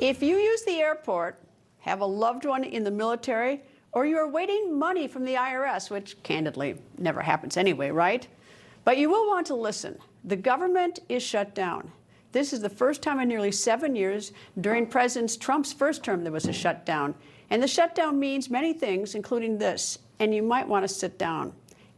If you use the airport, have a loved one in the military, or you are waiting money from the IRS, which candidly never happens anyway, right? But you will want to listen. The government is shut down. This is the first time in nearly 7 years during President Trump's first term there was a shutdown. And the shutdown means many things, including this, and you might want to sit down.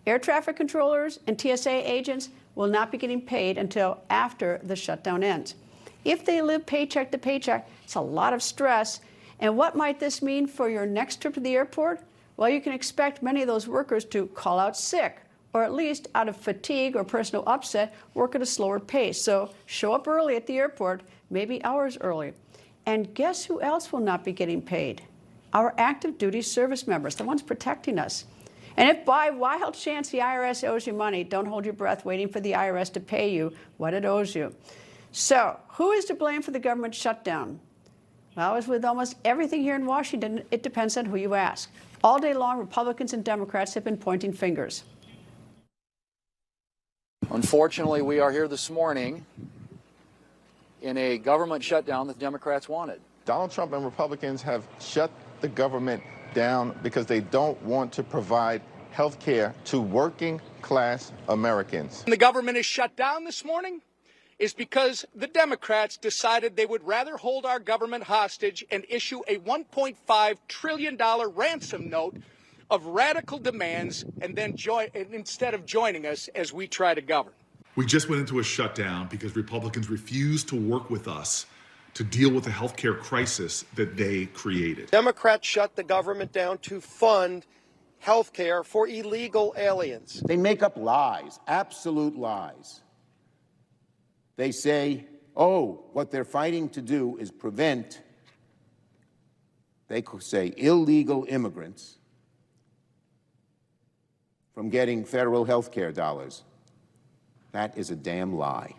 Air traffic controllers and TSA agents will not be getting paid until after the shutdown ends. If they live paycheck to paycheck, it's a lot of stress. And what might this mean for your next trip to the airport? Well, you can expect many of those workers to call out sick, or at least out of fatigue or personal upset, work at a slower pace. So show up early at the airport, maybe hours early. And guess who else will not be getting paid? Our active duty service members, the ones protecting us. And if by wild chance the IRS owes you money, don't hold your breath waiting for the IRS to pay you what it owes you. So who is to blame for the government shutdown? Well, as with almost everything here in Washington, it depends on who you ask. All day long, Republicans and Democrats have been pointing fingers. Unfortunately, we are here this morning in a government shutdown that the Democrats wanted. Donald Trump and Republicans have shut the government down because they don't want to provide health care to working class Americans. The government is shut down this morning is because the Democrats decided they would rather hold our government hostage and issue a $1.5 trillion ransom note of radical demands and then instead of joining us as we try to govern. We just went into a shutdown because Republicans refused to work with us to deal with the health care crisis that they created. Democrats shut the government down to fund health care for illegal aliens. They make up lies, absolute lies. They say, oh, what they're fighting to do is prevent, they could say, illegal immigrants from getting federal health care dollars. That is a damn lie.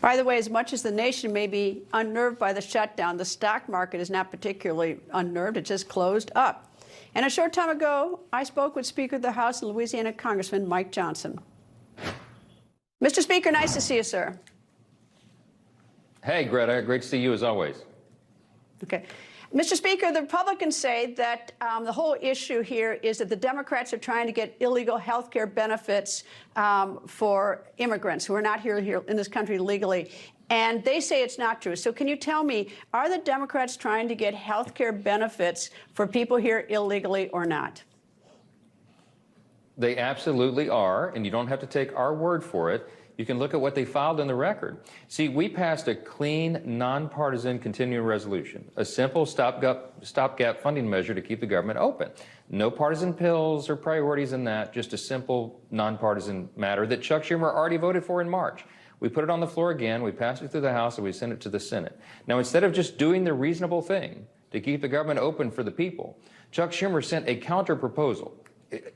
By the way, as much as the nation may be unnerved by the shutdown, the stock market is not particularly unnerved. It just closed up. And a short time ago, I spoke with Speaker of the House and Louisiana Congressman Mike Johnson. Mr. Speaker, nice to see you, sir. Hey, Greta, great to see you as always. Okay. Mr. Speaker, the Republicans say that the whole issue here is that the Democrats are trying to get illegal health care benefits for immigrants who are not here in this country legally. And they say it's not true. So can you tell me, are the Democrats trying to get health care benefits for people here illegally or not? They absolutely are, and you don't have to take our word for it. You can look at what they filed in the record. See, we passed a clean, nonpartisan continuing resolution, a simple stopgap funding measure to keep the government open. No partisan pills or priorities in that, just a simple, nonpartisan matter that Chuck Schumer already voted for in March. We put it on the floor again, we passed it through the House, and we sent it to the Senate. Now, instead of just doing the reasonable thing to keep the government open for the people, Chuck Schumer sent a counter-proposal.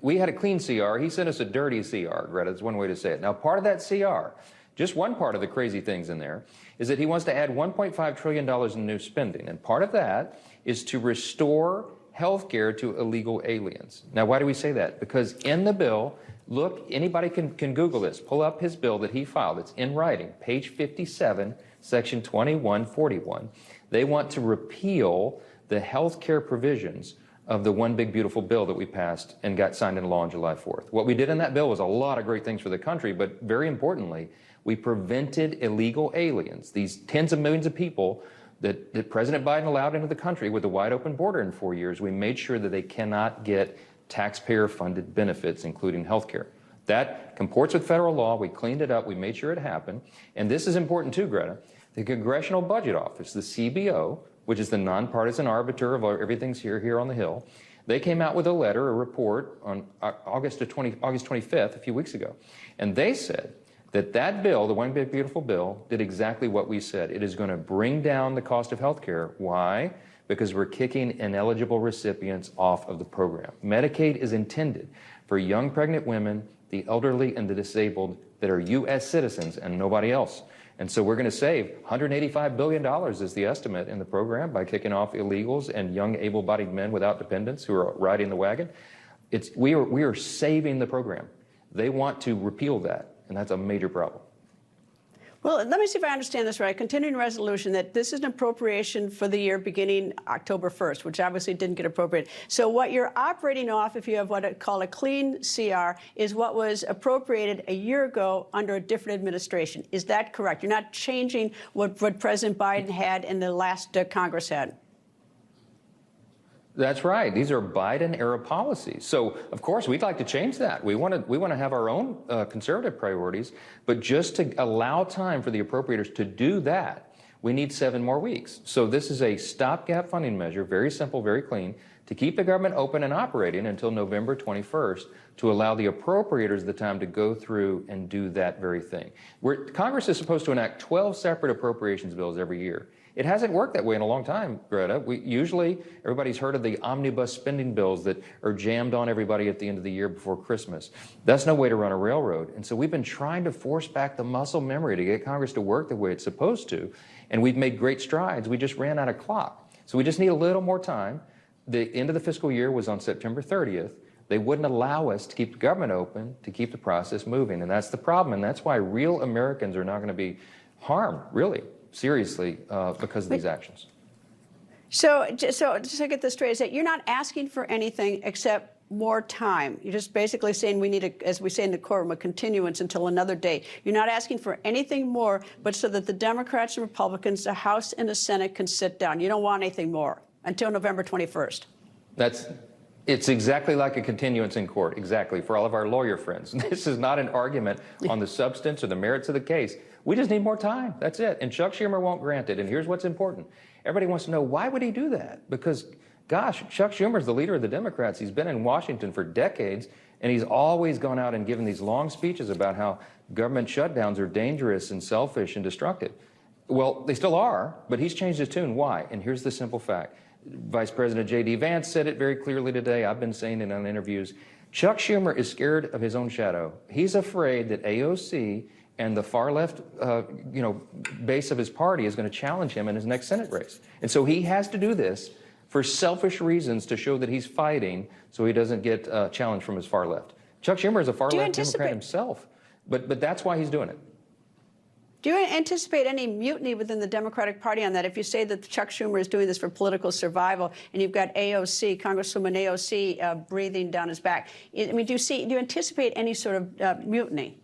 We had a clean CR. He sent us a dirty CR, Greta. That's one way to say it. Now, part of that CR, just one part of the crazy things in there, is that he wants to add $1.5 trillion in new spending. And part of that is to restore health care to illegal aliens. Now, why do we say that? Because in the bill, look, anybody can Google this. Pull up his bill that he filed. It's in writing, page 57, section 2141. They want to repeal the health care provisions of the One Big Beautiful Bill that we passed and got signed into law on July 4th. What we did in that bill was a lot of great things for the country, but very importantly, we prevented illegal aliens, these tens of millions of people that President Biden allowed into the country with a wide open border in 4 years. We made sure that they cannot get taxpayer-funded benefits, including health care. That comports with federal law. We cleaned it up. We made sure it happened. And this is important too, Greta. The Congressional Budget Office, the CBO, which is the nonpartisan arbiter of everything's here on the Hill, they came out with a letter, a report on August 25th, a few weeks ago. And they said that that bill, the One Big Beautiful Bill, did exactly what we said. It is going to bring down the cost of health care. Why? Because we're kicking ineligible recipients off of the program. Medicaid is intended for young pregnant women, the elderly, and the disabled that are U.S. citizens and nobody else. And so we're going to save $185 billion is the estimate in the program by kicking off illegals and young able-bodied men without dependents who are riding the wagon. We are saving the program. They want to repeal that, and that's a major problem. Well, let me see if I understand this right. Continuing resolution that this is an appropriation for the year beginning October 1st, which obviously didn't get appropriated. So what you're operating off, if you have what I call a clean CR, is what was appropriated a year ago under a different administration. Is that correct? You're not changing what President Biden had and the last Congress had? That's right. These are Biden-era policies. So, of course, we'd like to change that. We want to have our own conservative priorities, but just to allow time for the appropriators to do that, we need 7 more weeks. So this is a stopgap funding measure, very simple, very clean, to keep the government open and operating until November 21st to allow the appropriators the time to go through and do that very thing. Congress is supposed to enact 12 separate appropriations bills every year. It hasn't worked that way in a long time, Greta. Usually, everybody's heard of the omnibus spending bills that are jammed on everybody at the end of the year before Christmas. That's no way to run a railroad. And so we've been trying to force back the muscle memory to get Congress to work the way it's supposed to. And we've made great strides. We just ran out of clock. So we just need a little more time. The end of the fiscal year was on September 30th. They wouldn't allow us to keep the government open, to keep the process moving. And that's the problem. And that's why real Americans are not going to be harmed, really, seriously, because of these actions. So just to get this straight, is that you're not asking for anything except more time. You're just basically saying we need, as we say in the courtroom, a continuance until another day. You're not asking for anything more, but so that the Democrats and Republicans, the House and the Senate, can sit down. You don't want anything more until November 21st. It's exactly like a continuance in court, exactly, for all of our lawyer friends. This is not an argument on the substance or the merits of the case. We just need more time. That's it. And Chuck Schumer won't grant it. And here's what's important. Everybody wants to know, why would he do that? Because, gosh, Chuck Schumer's the leader of the Democrats. He's been in Washington for decades, and he's always gone out and given these long speeches about how government shutdowns are dangerous and selfish and destructive. Well, they still are, but he's changed his tune. Why? And here's the simple fact. Vice President J.D. Vance said it very clearly today. I've been saying it on interviews. Chuck Schumer is scared of his own shadow. He's afraid that AOC and the far left, base of his party is going to challenge him in his next Senate race. And so he has to do this for selfish reasons to show that he's fighting so he doesn't get challenged from his far left. Chuck Schumer is a far left Democrat himself, but that's why he's doing it. Do you anticipate any mutiny within the Democratic Party on that? If you say that Chuck Schumer is doing this for political survival, and you've got AOC, Congresswoman AOC, breathing down his back, I mean, do you anticipate any sort of mutiny?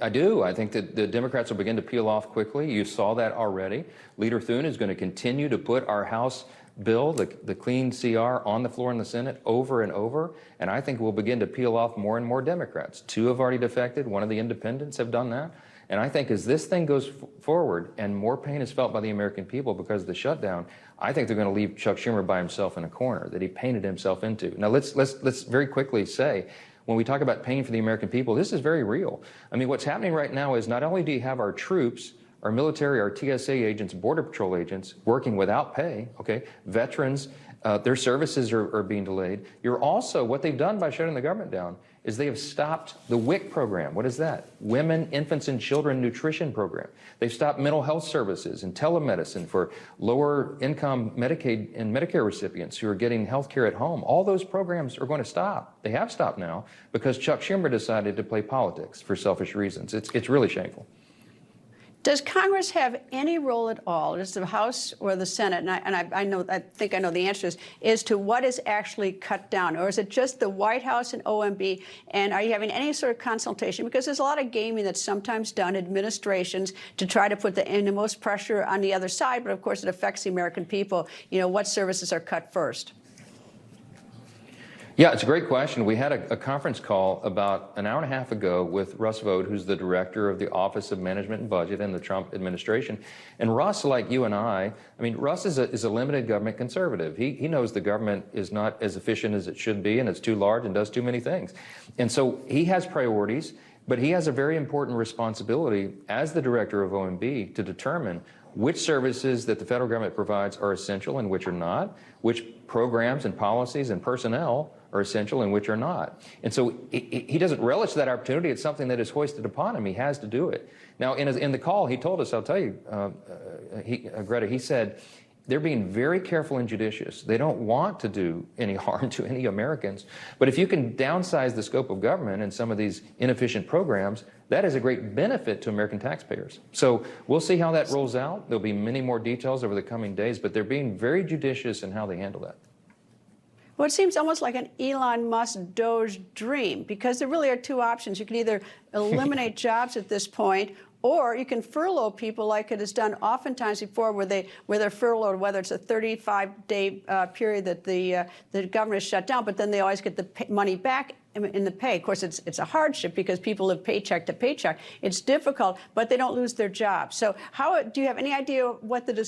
I do. I think that the Democrats will begin to peel off quickly. You saw that already. Leader Thune is going to continue to put our House bill, the clean CR, on the floor in the Senate over and over, and I think we'll begin to peel off more and more Democrats. 2 have already defected. 1 of the independents have done that. And I think as this thing goes forward and more pain is felt by the American people because of the shutdown, I think they're going to leave Chuck Schumer by himself in a corner that he painted himself into. Now, let's very quickly say, when we talk about pain for the American people, this is very real. I mean, what's happening right now is not only do you have our troops, our military, our TSA agents, Border Patrol agents working without pay, okay? Veterans, their services are being delayed. You're also, what they've done by shutting the government down is they have stopped the WIC program. What is that? Women, Infants, and Children Nutrition Program. They've stopped mental health services and telemedicine for lower income Medicaid and Medicare recipients who are getting health care at home. All those programs are going to stop. They have stopped now because Chuck Schumer decided to play politics for selfish reasons. It's really shameful. Does Congress have any role at all, does the House or the Senate, and I think I know the answer is to what is actually cut down? Or is it just the White House and OMB? And are you having any sort of consultation? Because there's a lot of gaming that's sometimes done, administrations, to try to put the most pressure on the other side. But, of course, it affects the American people. You know, what services are cut first? Yeah, it's a great question. We had a conference call about an hour and a half ago with Russ Vought, who's the director of the Office of Management and Budget in the Trump administration. And Russ, like you and I mean, Russ is a limited government conservative. He knows the government is not as efficient as it should be, and it's too large and does too many things. And so he has priorities, but he has a very important responsibility as the director of OMB to determine which services that the federal government provides are essential and which are not, which programs and policies and personnel are essential and which are not. And so he doesn't relish that opportunity. It's something that is hoisted upon him. He has to do it. Now, in the call, he told us, I'll tell you, Greta, he said, they're being very careful and judicious. They don't want to do any harm to any Americans. But if you can downsize the scope of government and some of these inefficient programs, That is a great benefit to American taxpayers. So we'll see how that rolls out. There'll be many more details over the coming days, but they're being very judicious in how they handle that. Well, it seems almost like an Elon Musk Doge dream, because there really are two options. You can either eliminate jobs at this point, or you can furlough people like it is done oftentimes before, where they're furloughed, whether it's a 35-day period that the government is shut down, but then they always get the money back in the pay. Of course, it's a hardship because people live paycheck to paycheck. It's difficult, but they don't lose their job. So how do you have any idea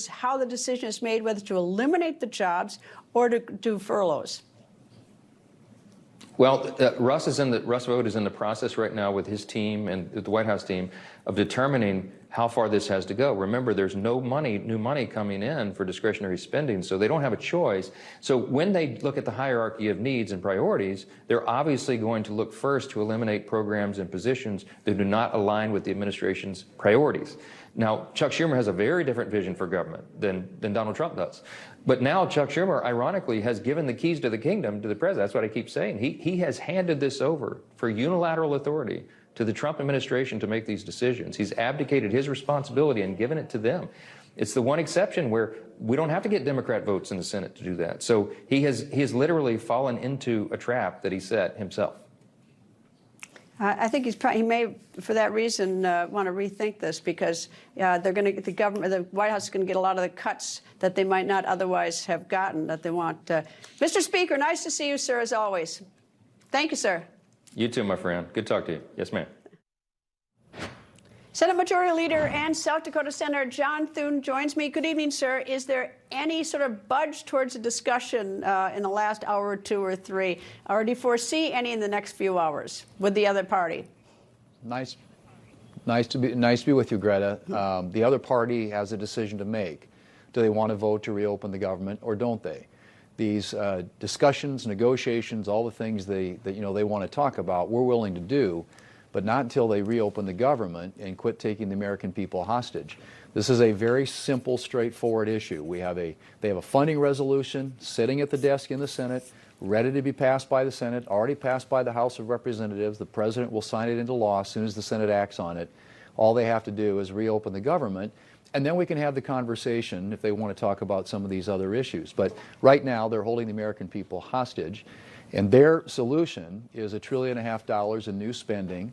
how the decision is made, whether to eliminate the jobs or to do furloughs? Well, Russ Vought is in the process right now with his team and the White House team of determining how far this has to go. Remember, there's no new money coming in for discretionary spending, so they don't have a choice. So when they look at the hierarchy of needs and priorities, they're obviously going to look first to eliminate programs and positions that do not align with the administration's priorities. Now, Chuck Schumer has a very different vision for government than Donald Trump does. But now Chuck Schumer, ironically, has given the keys to the kingdom to the president. That's what I keep saying. He has handed this over for unilateral authority to the Trump administration to make these decisions. He's abdicated his responsibility and given it to them. It's the one exception where we don't have to get Democrat votes in the Senate to do that. So he has literally fallen into a trap that he set himself. I think he may, for that reason, want to rethink this, because the White House is going to get a lot of the cuts that they might not otherwise have gotten that they want. Mr. Speaker, nice to see you, sir, as always. Thank you, sir. You too, my friend. Good to talk to you. Yes, ma'am. Senate Majority Leader and South Dakota Senator John Thune joins me. Good evening, sir. Is there any sort of budge towards a discussion in the last hour or two or three, or do you foresee any in the next few hours with the other party? Nice to be with you, Greta. The other party has a decision to make. Do they want to vote to reopen the government, or don't they? These discussions, negotiations, all the things they want to talk about, we're willing to do, but not until they reopen the government and quit taking the American people hostage. This is a very simple, straightforward issue. They have a funding resolution sitting at the desk in the Senate, ready to be passed by the Senate, already passed by the House of Representatives. The President will sign it into law as soon as the Senate acts on it. All they have to do is reopen the government, and then we can have the conversation if they want to talk about some of these other issues. But right now, they're holding the American people hostage, and their solution is $1.5 trillion in new spending,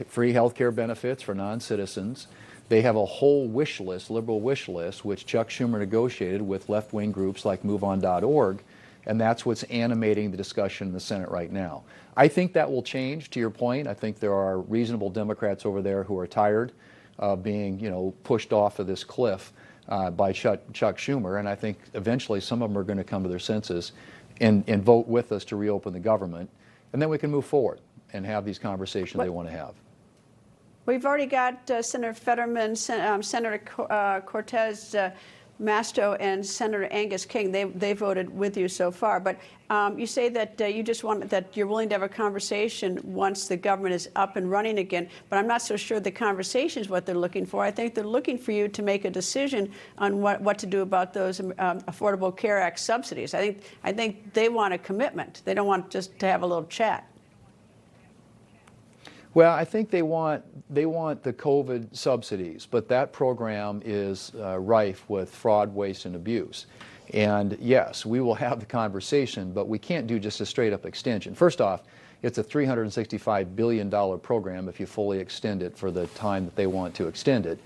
free health care benefits for non-citizens. They have a whole wish list, liberal wish list, which Chuck Schumer negotiated with left-wing groups like MoveOn.org, and that's what's animating the discussion in the Senate right now. I think that will change, to your point. I think there are reasonable Democrats over there who are tired of being, pushed off of this cliff by Chuck Schumer, and I think eventually some of them are going to come to their senses and vote with us to reopen the government, and then we can move forward and have these conversations they want to have. We've already got Senator Fetterman, Senator Cortez Masto, and Senator Angus King. They voted with you so far. But you say that you're willing to have a conversation once the government is up and running again. But I'm not so sure the conversation is what they're looking for. I think they're looking for you to make a decision on what to do about those Affordable Care Act subsidies. I think they want a commitment. They don't want just to have a little chat. Well, I think they want the COVID subsidies, but that program is rife with fraud, waste, and abuse. And yes, we will have the conversation, but we can't do just a straight-up extension. First off, it's a $365 billion program if you fully extend it for the time that they want to extend it.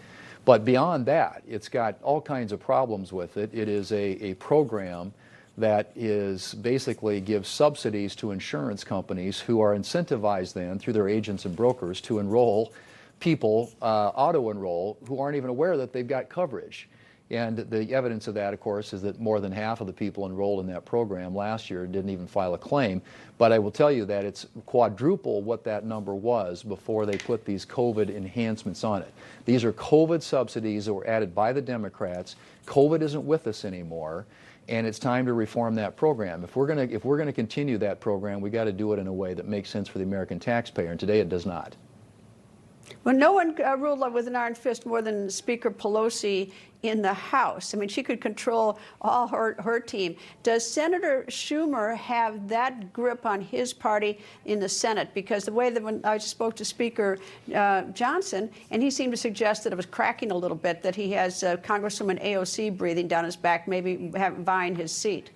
But beyond that, it's got all kinds of problems with it. It is a program that is basically gives subsidies to insurance companies who are incentivized then through their agents and brokers to enroll people, auto-enroll, who aren't even aware that they've got coverage. And the evidence of that, of course, is that more than half of the people enrolled in that program last year didn't even file a claim. But I will tell you that it's quadruple what that number was before they put these COVID enhancements on it. These are COVID subsidies that were added by the Democrats. COVID isn't with us anymore, and it's time to reform that program. If we're going to continue that program, we got to do it in a way that makes sense for the American taxpayer, and today it does not. Well, no one ruled with an iron fist more than Speaker Pelosi in the House. I mean, she could control all her team. Does Senator Schumer have that grip on his party in the Senate? Because the way that when I spoke to Speaker Johnson, and he seemed to suggest that it was cracking a little bit, that he has Congresswoman AOC breathing down his back, maybe vying his seat.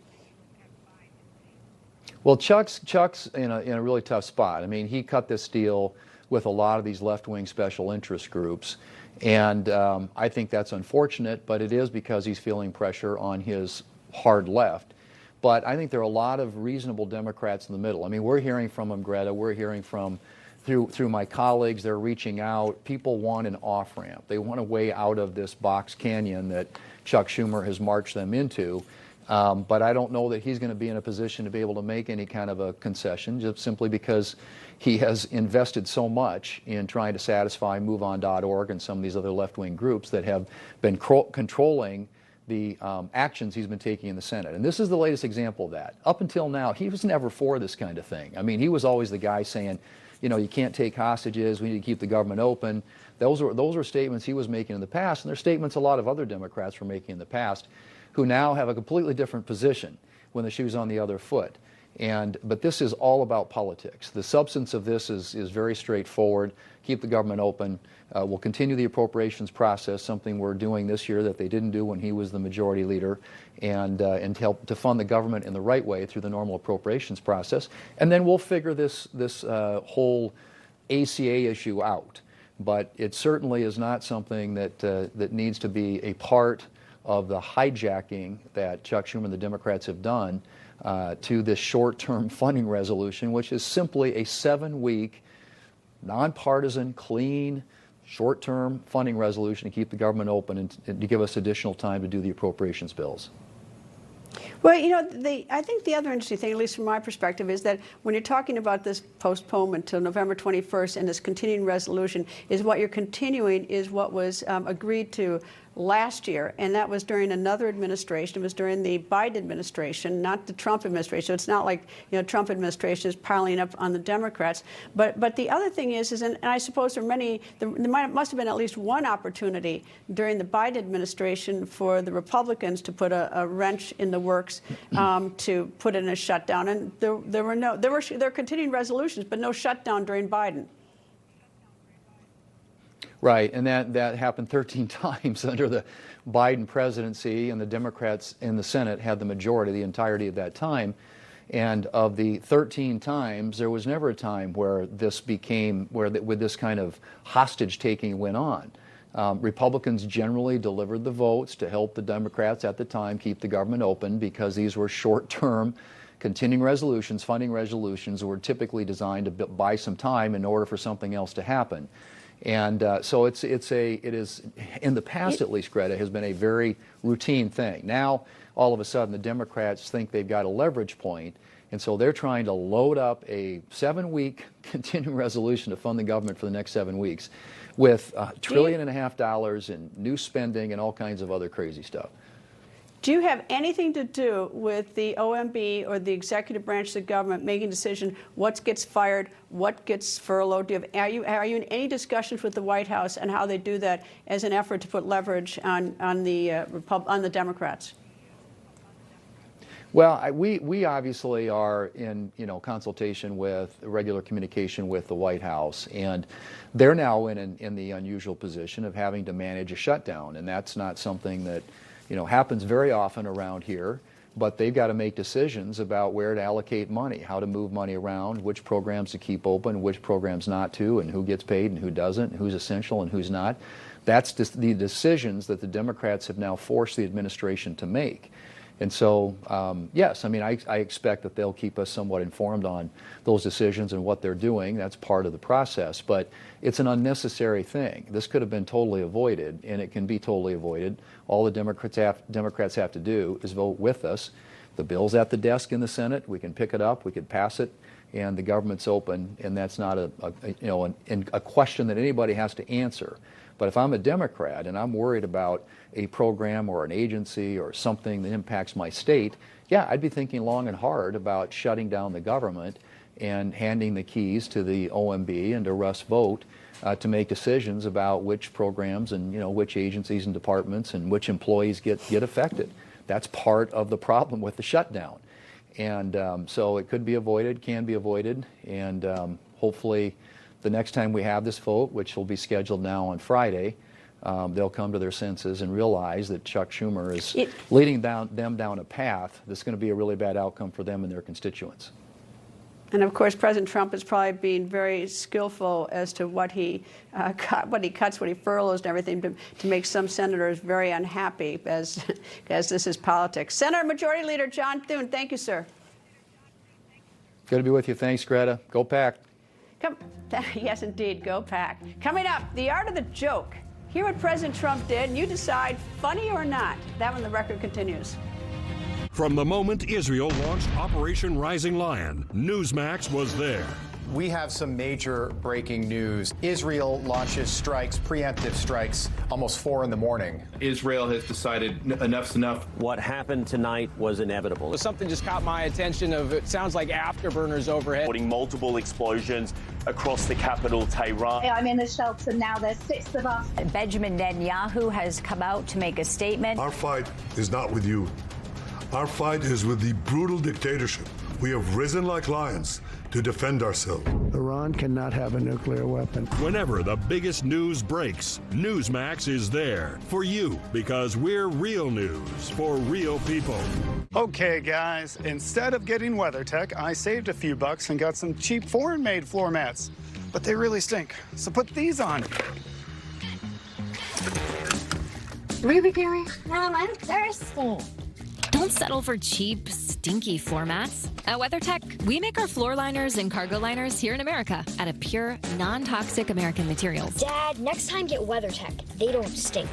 Well, Chuck's in a really tough spot. I mean, he cut this deal with a lot of these left-wing special interest groups, and I think that's unfortunate, but it is because he's feeling pressure on his hard left. But I think there are a lot of reasonable Democrats in the middle. I mean, we're hearing from them, Greta. We're hearing from, through my colleagues, they're reaching out. People want an off-ramp. They want a way out of this box canyon that Chuck Schumer has marched them into. But I don't know that he's going to be in a position to be able to make any kind of a concession, just simply because he has invested so much in trying to satisfy MoveOn.org and some of these other left-wing groups that have been controlling the actions he's been taking in the Senate. And this is the latest example of that. Up until now, he was never for this kind of thing. I mean, he was always the guy saying, you know, you can't take hostages, we need to keep the government open. Those were statements he was making in the past, and they're statements a lot of other Democrats were making in the past, who now have a completely different position when the shoe's on the other foot. But this is all about politics. The substance of this is very straightforward. Keep the government open. We'll continue the appropriations process, something we're doing this year that they didn't do when he was the majority leader, and help to fund the government in the right way through the normal appropriations process. And then we'll figure this whole ACA issue out. But it certainly is not something that needs to be a part of the hijacking that Chuck Schumer and the Democrats have done to this short-term funding resolution, which is simply a 7-week, nonpartisan, clean, short-term funding resolution to keep the government open and to give us additional time to do the appropriations bills. Well, you know, I think the other interesting thing, at least from my perspective, is that when you're talking about this postponement till November 21st and this continuing resolution, is what you're continuing is what was agreed to last year, and that was during another administration. It was during the Biden administration, not the Trump administration. So it's not like, you know, Trump administration is piling up on the Democrats. But the other thing is and I suppose there are many, there must have been at least one opportunity during the Biden administration for the Republicans to put a wrench in the works to put in a shutdown. And there were continuing resolutions, but no shutdown during Biden. Right, and that happened 13 times under the Biden presidency, and the Democrats in the Senate had the majority the entirety of that time. And of the 13 times, there was never a time where this became, where this kind of hostage-taking went on. Republicans generally delivered the votes to help the Democrats at the time keep the government open, because these were short-term continuing resolutions, funding resolutions, that were typically designed to buy some time in order for something else to happen. And so it is, in the past at least, Greta, has been a very routine thing. Now, all of a sudden, the Democrats think they've got a leverage point, and so they're trying to load up a 7-week continuing resolution to fund the government for the next 7 weeks with $1.5 trillion in new spending and all kinds of other crazy stuff. Do you have anything to do with the OMB or the executive branch of the government making a decision what gets fired, what gets furloughed? Are you in any discussions with the White House on how they do that as an effort to put leverage on the Democrats? Well, we obviously are in consultation with regular communication with the White House, and they're now in the unusual position of having to manage a shutdown, and that's not something that happens very often around here, but they've got to make decisions about where to allocate money, how to move money around, which programs to keep open, which programs not to, and who gets paid and who doesn't, and who's essential and who's not. That's just the decisions that the Democrats have now forced the administration to make. And so, yes, I mean, I expect that they'll keep us somewhat informed on those decisions and what they're doing. That's part of the process, but it's an unnecessary thing. This could have been totally avoided, and it can be totally avoided. All the Democrats have to do is vote with us. The bill's at the desk in the Senate. We can pick it up, we can pass it, and the government's open, and that's not a question that anybody has to answer. But if I'm a Democrat and I'm worried about a program or an agency or something that impacts my state, yeah, I'd be thinking long and hard about shutting down the government and handing the keys to the OMB and to Russ Vought to make decisions about which programs and which agencies and departments and which employees get affected. That's part of the problem with the shutdown. And so it could be avoided, can be avoided, and hopefully the next time we have this vote, which will be scheduled now on Friday, they'll come to their senses and realize that Chuck Schumer is leading them down a path that's going to be a really bad outcome for them and their constituents. And of course, President Trump is probably being very skillful as to what he cuts, what he furloughs, and everything to make some senators very unhappy, as this is politics. Senator Majority Leader John Thune, thank you, sir. Good to be with you. Thanks, Greta. Go Pack. Yes, indeed. Go Pack. Coming up, the art of the joke. Hear what President Trump did, and you decide funny or not. That when the record continues. From the moment Israel launched Operation Rising Lion, Newsmax was there. We have some major breaking news. Israel launches strikes, preemptive strikes, almost 4 in the morning. Israel has decided enough's enough. What happened tonight was inevitable. Something just caught my attention of it sounds like afterburners overhead. Reporting multiple explosions across the capital, Tehran. I'm in a shelter now. There's 6 of us. Benjamin Netanyahu has come out to make a statement. Our fight is not with you. Our fight is with the brutal dictatorship. We have risen like lions to defend ourselves. Iran cannot have a nuclear weapon. Whenever the biggest news breaks, Newsmax is there for you because we're real news for real people. Okay, guys, instead of getting WeatherTech, I saved a few bucks and got some cheap foreign-made floor mats. But they really stink, so put these on. Really, Gary? Mom, I'm thirsty. Don't settle for cheap, stinky floor mats. At WeatherTech, we make our floor liners and cargo liners here in America out of pure, non-toxic American materials. Dad, next time get WeatherTech. They don't stink.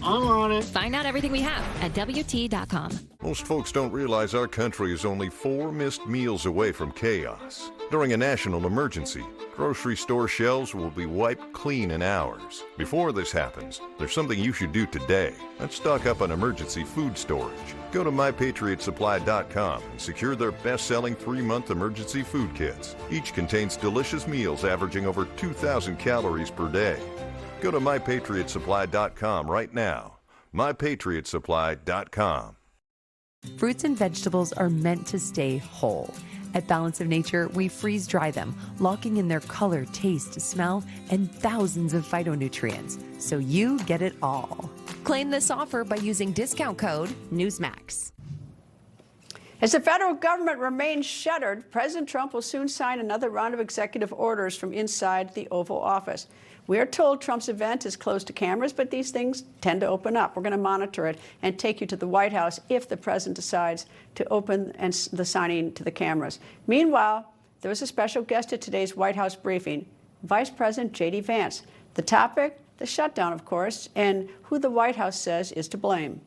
I'm on it. Find out everything we have at WT.com. Most folks don't realize our country is only 4 missed meals away from chaos. During a national emergency, grocery store shelves will be wiped clean in hours. Before this happens, there's something you should do today. Let's stock up on emergency food storage. Go to MyPatriotSupply.com and secure their best-selling 3-month emergency food kits. Each contains delicious meals averaging over 2,000 calories per day. Go to MyPatriotSupply.com right now. MyPatriotSupply.com. Fruits and vegetables are meant to stay whole. At Balance of Nature, we freeze dry them, locking in their color, taste, smell, and thousands of phytonutrients, so you get it all. Claim this offer by using discount code Newsmax. As the federal government remains shuttered, President Trump will soon sign another round of executive orders from inside the Oval Office. We are told Trump's event is closed to cameras, but these things tend to open up. We're going to monitor it and take you to the White House if the president decides to open the signing to the cameras. Meanwhile, there was a special guest at today's White House briefing, Vice President J.D. Vance. The topic, the shutdown, of course, and who the White House says is to blame.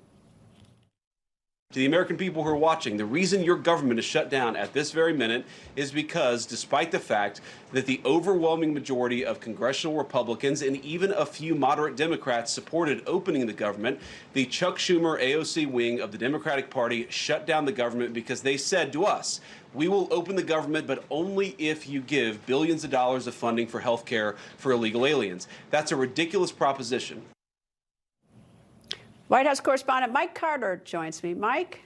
To the American people who are watching, the reason your government is shut down at this very minute is because, despite the fact that the overwhelming majority of congressional Republicans and even a few moderate Democrats supported opening the government, the Chuck Schumer AOC wing of the Democratic Party shut down the government because they said to us, we will open the government, but only if you give billions of dollars of funding for health care for illegal aliens. That's a ridiculous proposition. White House correspondent Mike Carter joins me. Mike?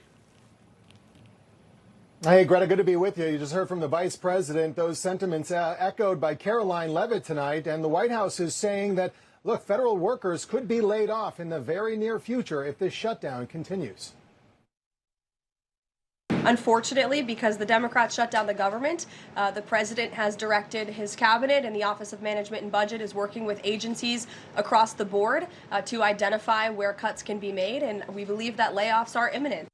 Hey, Greta, good to be with you. You just heard from the vice president. Those sentiments echoed by Caroline Leavitt tonight. And the White House is saying that, look, federal workers could be laid off in the very near future if this shutdown continues. Unfortunately, because the Democrats shut down the government, the president has directed his cabinet, and the Office of Management and Budget is working with agencies across the board to identify where cuts can be made, and we believe that layoffs are imminent.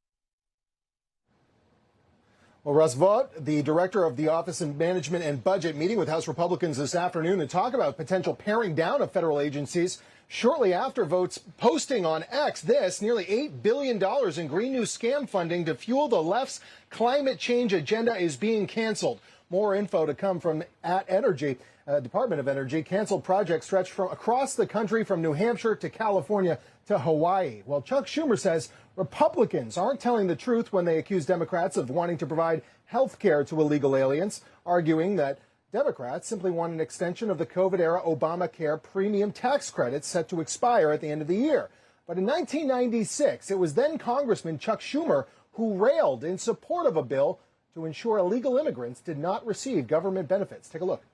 Well, Russ Vought, the director of the Office of Management and Budget, meeting with House Republicans this afternoon to talk about potential paring down of federal agencies shortly after Vought's posting on X this, nearly $8 billion in Green New Scam funding to fuel the left's climate change agenda is being canceled. More info to come from @Energy. Department of Energy canceled projects stretched from across the country from New Hampshire to California to Hawaii. Well, Chuck Schumer says Republicans aren't telling the truth when they accuse Democrats of wanting to provide health care to illegal aliens, arguing that Democrats simply want an extension of the COVID-era Obamacare premium tax credits set to expire at the end of the year. But in 1996, it was then Congressman Chuck Schumer who railed in support of a bill to ensure illegal immigrants did not receive government benefits. Take a look.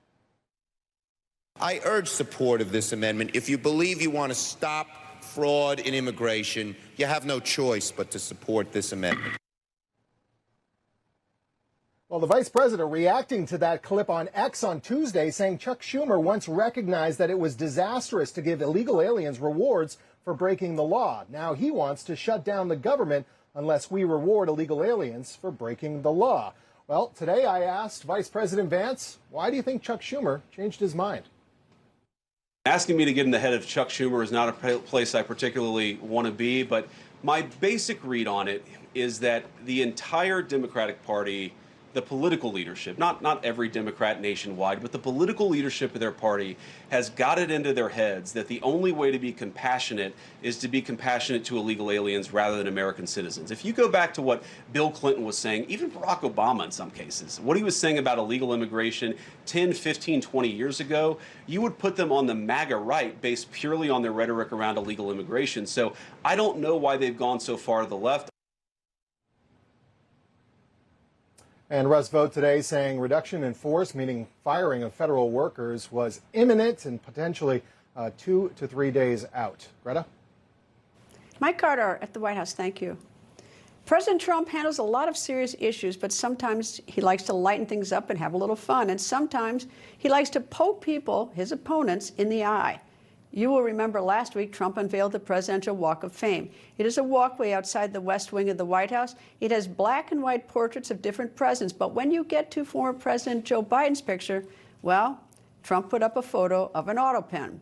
I urge support of this amendment. If you believe you want to stop fraud in immigration, you have no choice but to support this amendment. Well, the vice president reacting to that clip on X on Tuesday, saying Chuck Schumer once recognized that it was disastrous to give illegal aliens rewards for breaking the law. Now he wants to shut down the government unless we reward illegal aliens for breaking the law. Well, today I asked Vice President Vance, why do you think Chuck Schumer changed his mind? Asking me to get in the head of Chuck Schumer is not a place I particularly want to be, but my basic read on it is that the entire Democratic Party, the political leadership, not every Democrat nationwide, but the political leadership of their party has got it into their heads that the only way to be compassionate is to be compassionate to illegal aliens rather than American citizens. If you go back to what Bill Clinton was saying, even Barack Obama in some cases, what he was saying about illegal immigration 10, 15, 20 years ago, you would put them on the MAGA right based purely on their rhetoric around illegal immigration. So I don't know why they've gone so far to the left. And Russ Vought today saying reduction in force, meaning firing of federal workers, was imminent and potentially 2 to 3 days out. Greta? Mike Carter at the White House, thank you. President Trump handles a lot of serious issues, but sometimes he likes to lighten things up and have a little fun, and sometimes he likes to poke people, his opponents, in the eye. You will remember last week Trump unveiled the Presidential Walk of Fame. It is a walkway outside the West Wing of the White House. It has black and white portraits of different presidents, but when you get to former President Joe Biden's picture, well, Trump put up a photo of an auto pen.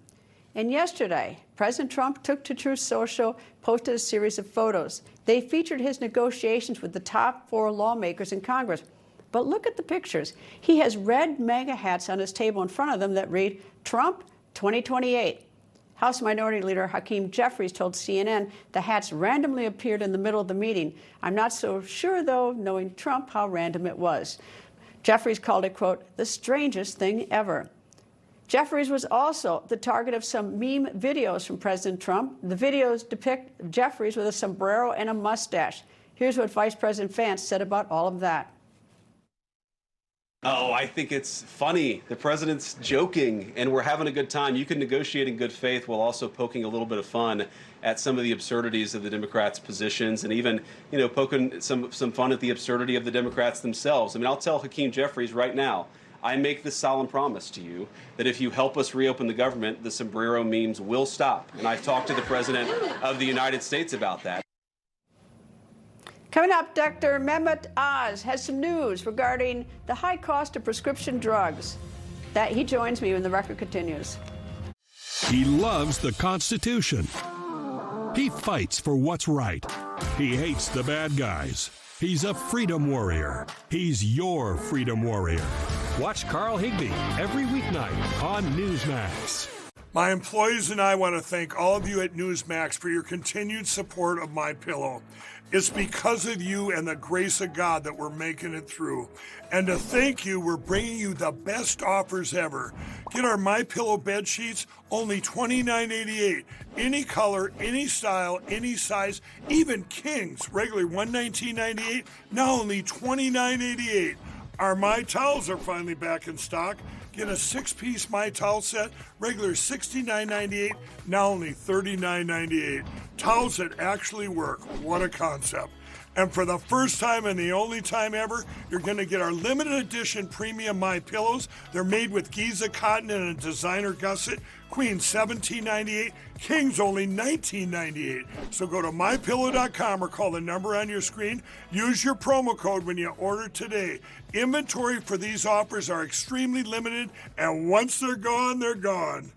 And yesterday, President Trump took to Truth Social, posted a series of photos. They featured his negotiations with the top 4 lawmakers in Congress. But look at the pictures. He has red MAGA hats on his table in front of them that read, Trump 2028. House Minority Leader Hakeem Jeffries told CNN the hats randomly appeared in the middle of the meeting. I'm not so sure, though, knowing Trump, how random it was. Jeffries called it, quote, the strangest thing ever. Jeffries was also the target of some meme videos from President Trump. The videos depict Jeffries with a sombrero and a mustache. Here's what Vice President Vance said about all of that. Oh, I think it's funny. The president's joking, and we're having a good time. You can negotiate in good faith while also poking a little bit of fun at some of the absurdities of the Democrats' positions, and even, poking some fun at the absurdity of the Democrats themselves. I mean, I'll tell Hakeem Jeffries right now, I make this solemn promise to you that if you help us reopen the government, the sombrero memes will stop. And I've talked to the President of the United States about that. Coming up, Dr. Mehmet Oz has some news regarding the high cost of prescription drugs. He joins me when the record continues. He loves the Constitution. He fights for what's right. He hates the bad guys. He's a freedom warrior. He's your freedom warrior. Watch Carl Higbie every weeknight on Newsmax. My employees and I want to thank all of you at Newsmax for your continued support of MyPillow. It's because of you and the grace of God that we're making it through. And to thank you, we're bringing you the best offers ever. Get our MyPillow bed sheets, only $29.88. Any color, any style, any size, even kings, regularly $119.98, now only $29.88. Our My Towels are finally back in stock. Get a 6-piece My Towel set, regular $69.98, now only $39.98. Towels that actually work. What a concept. And for the first time and the only time ever, you're going to get our limited edition premium My Pillows. They're made with Giza cotton and a designer gusset. Queen $17.98, Kings only $19.98. So go to mypillow.com or call the number on your screen. Use your promo code when you order today. Inventory for these offers are extremely limited, and once they're gone, they're gone.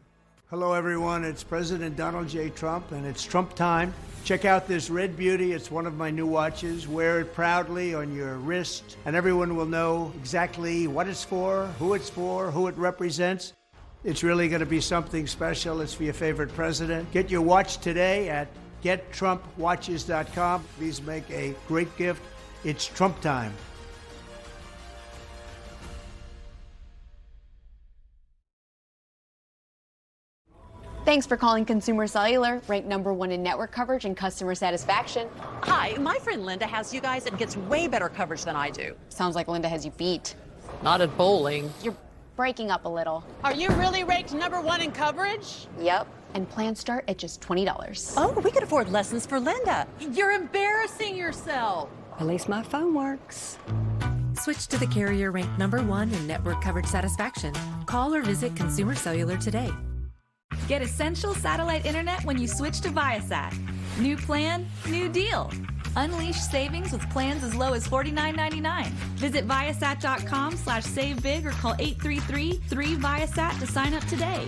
Hello, everyone. It's President Donald J. Trump, and it's Trump time. Check out this red beauty. It's one of my new watches. Wear it proudly on your wrist, and everyone will know exactly what it's for, who it represents. It's really going to be something special. It's for your favorite president. Get your watch today at gettrumpwatches.com. Please make a great gift. It's Trump time. Thanks for calling Consumer Cellular, ranked #1 in network coverage and customer satisfaction. Hi, my friend Linda has you guys and gets way better coverage than I do. Sounds like Linda has you beat. Not at bowling. You're breaking up a little. Are you really ranked #1 in coverage? Yep. And plans start at just $20. Oh, we could afford lessons for Linda. You're embarrassing yourself. At least my phone works. Switch to the carrier ranked #1 in network coverage satisfaction. Call or visit Consumer Cellular today. Get essential satellite internet when you switch to Viasat. New plan, new deal. Unleash savings with plans as low as $49.99. Visit Viasat.com/savebig or call 833-3-VIASAT to sign up today.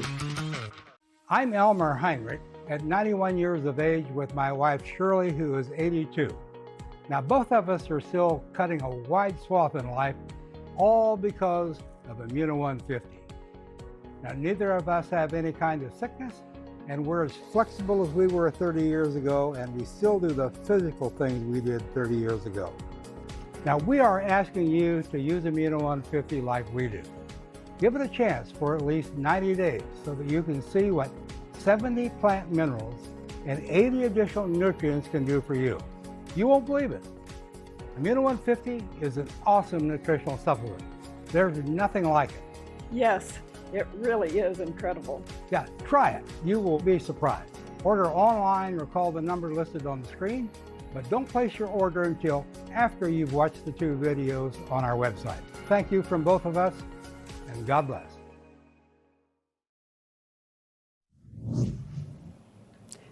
I'm Elmer Heinrich, at 91 years of age with my wife Shirley, who is 82. Now both of us are still cutting a wide swath in life, all because of Immuno 150. Now neither of us have any kind of sickness, and we're as flexible as we were 30 years ago, and we still do the physical things we did 30 years ago. Now we are asking you to use Immuno 150 like we do. Give it a chance for at least 90 days so that you can see what 70 plant minerals and 80 additional nutrients can do for you. You won't believe it. Immuno 150 is an awesome nutritional supplement. There's nothing like it. Yes, it really is incredible. Yeah, try it. You will be surprised. Order online or call the number listed on the screen, but don't place your order until after you've watched the 2 videos on our website. Thank you from both of us, and God bless.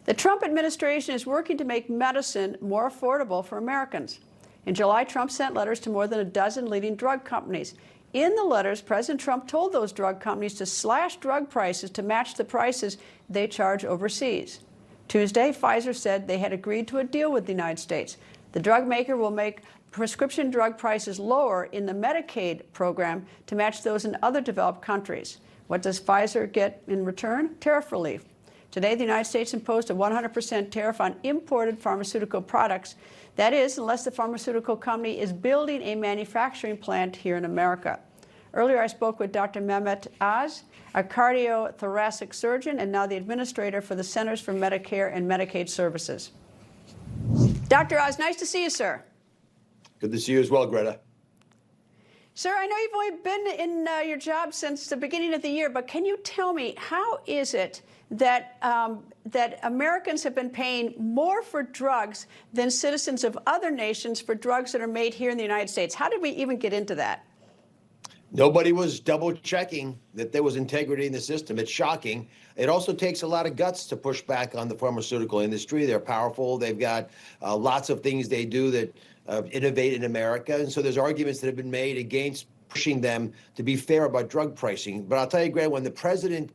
The Trump administration is working to make medicine more affordable for Americans. In July, Trump sent letters to more than a dozen leading drug companies. In the letters, President Trump told those drug companies to slash drug prices to match the prices they charge overseas. Tuesday, Pfizer said they had agreed to a deal with the United States. The drug maker will make prescription drug prices lower in the Medicaid program to match those in other developed countries. What does Pfizer get in return? Tariff relief. Today, the United States imposed a 100% tariff on imported pharmaceutical products. That is, unless the pharmaceutical company is building a manufacturing plant here in America. Earlier, I spoke with Dr. Mehmet Oz, a cardiothoracic surgeon and now the administrator for the Centers for Medicare and Medicaid Services. Dr. Oz, nice to see you, sir. Good to see you as well, Greta. Sir, I know you've only been in your job since the beginning of the year, but can you tell me, how is it that that Americans have been paying more for drugs than citizens of other nations for drugs that are made here in the United States? How did we even get into that? Nobody was double checking that there was integrity in the system. It's shocking. It also takes a lot of guts to push back on the pharmaceutical industry. They're powerful. They've got lots of things they do that innovate in America. And so there's arguments that have been made against pushing them to be fair about drug pricing. But I'll tell you, Greg, when the president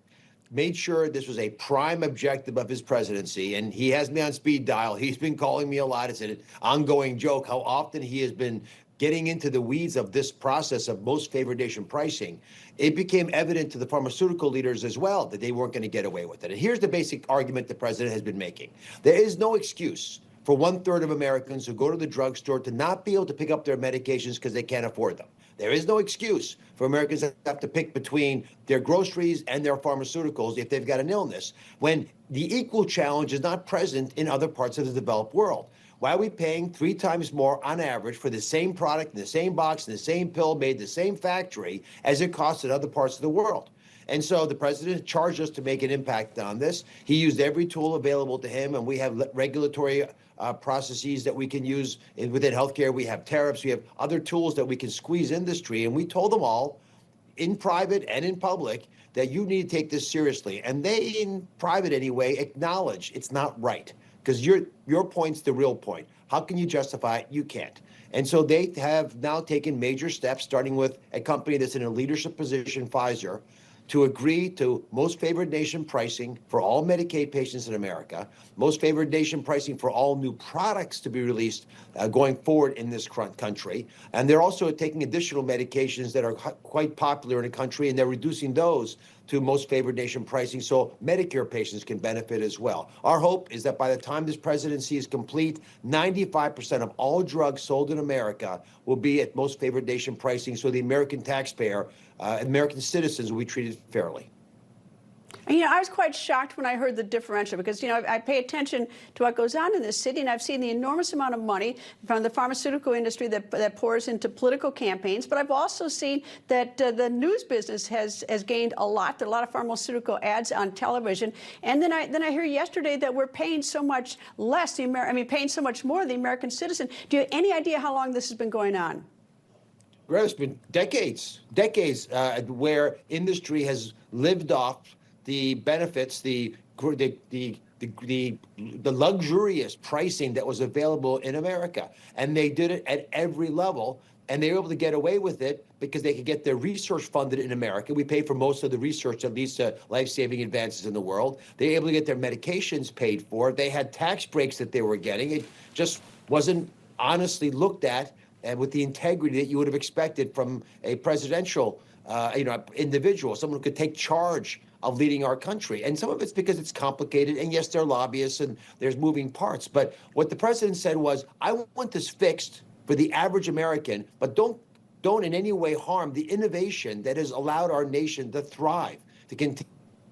made sure this was a prime objective of his presidency, and he has me on speed dial. He's been calling me a lot. It's an ongoing joke how often he has been getting into the weeds of this process of most favored nation pricing. It became evident to the pharmaceutical leaders as well that they weren't going to get away with it. And here's the basic argument the president has been making. There is no excuse for 1/3 of Americans who go to the drugstore to not be able to pick up their medications because they can't afford them. There is no excuse for Americans to have to pick between their groceries and their pharmaceuticals if they've got an illness, when the equal challenge is not present in other parts of the developed world. Why are we paying 3 times more on average for the same product, in the same box, in the same pill, made in the same factory as it costs in other parts of the world? And so the president charged us to make an impact on this. He used every tool available to him, and we have regulatory processes that we can use within healthcare. We have tariffs. We have other tools that we can squeeze industry. And we told them all, in private and in public, that you need to take this seriously. And they, in private anyway, acknowledge it's not right. Because your point's the real point. How can you justify it? You can't. And so they have now taken major steps, starting with a company that's in a leadership position, Pfizer, to agree to most favored nation pricing for all Medicaid patients in America, most favored nation pricing for all new products to be released going forward in this country. And they're also taking additional medications that are quite popular in the country, and they're reducing those to most favored nation pricing so Medicare patients can benefit as well. Our hope is that by the time this presidency is complete, 95% of all drugs sold in America will be at most favored nation pricing so the American taxpayer, American citizens will be treated fairly. And, I was quite shocked when I heard the differential because, I pay attention to what goes on in this city, and I've seen the enormous amount of money from the pharmaceutical industry that pours into political campaigns. But I've also seen that the news business has gained a lot. There are a lot of pharmaceutical ads on television. And then I hear yesterday that we're paying so much less, paying so much more the American citizen. Do you have any idea how long this has been going on? Greta, it's been decades where industry has lived off the benefits, the luxurious pricing that was available in America. And they did it at every level. And they were able to get away with it because they could get their research funded in America. We pay for most of the research that leads to life-saving advances in the world. They were able to get their medications paid for. They had tax breaks that they were getting. It just wasn't honestly looked at and with the integrity that you would have expected from a presidential individual, someone who could take charge of leading our country. And some of it's because it's complicated, and yes, there are lobbyists and there's moving parts. But what the president said was, I want this fixed for the average American, but don't in any way harm the innovation that has allowed our nation to thrive, to continue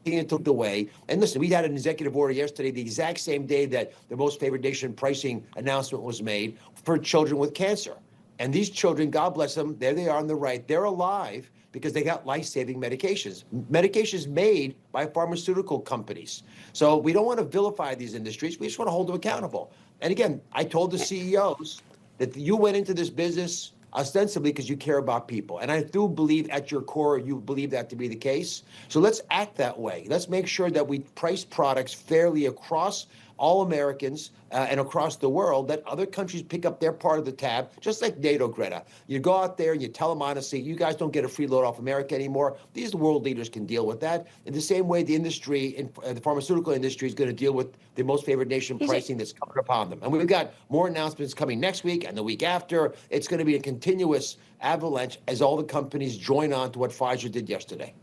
to lead the way. And listen, we had an executive order yesterday, the exact same day that the most favored nation pricing announcement was made for children with cancer. And these children, God bless them, there they are on the right, they're alive because they got life-saving medications made by pharmaceutical companies. So we don't want to vilify these industries. We just want to hold them accountable. And again, I told the CEOs that you went into this business ostensibly because you care about people. And I do believe at your core, you believe that to be the case. So let's act that way. Let's make sure that we price products fairly across all Americans and across the world, that other countries pick up their part of the tab, just like NATO, Greta. You go out there and you tell them honestly, you guys don't get a free load off America anymore. These world leaders can deal with that. In the same way, the industry, the pharmaceutical industry is going to deal with the most favored nation pricing that's coming upon them. And we've got more announcements coming next week and the week after. It's going to be a continuous avalanche as all the companies join on to what Pfizer did yesterday.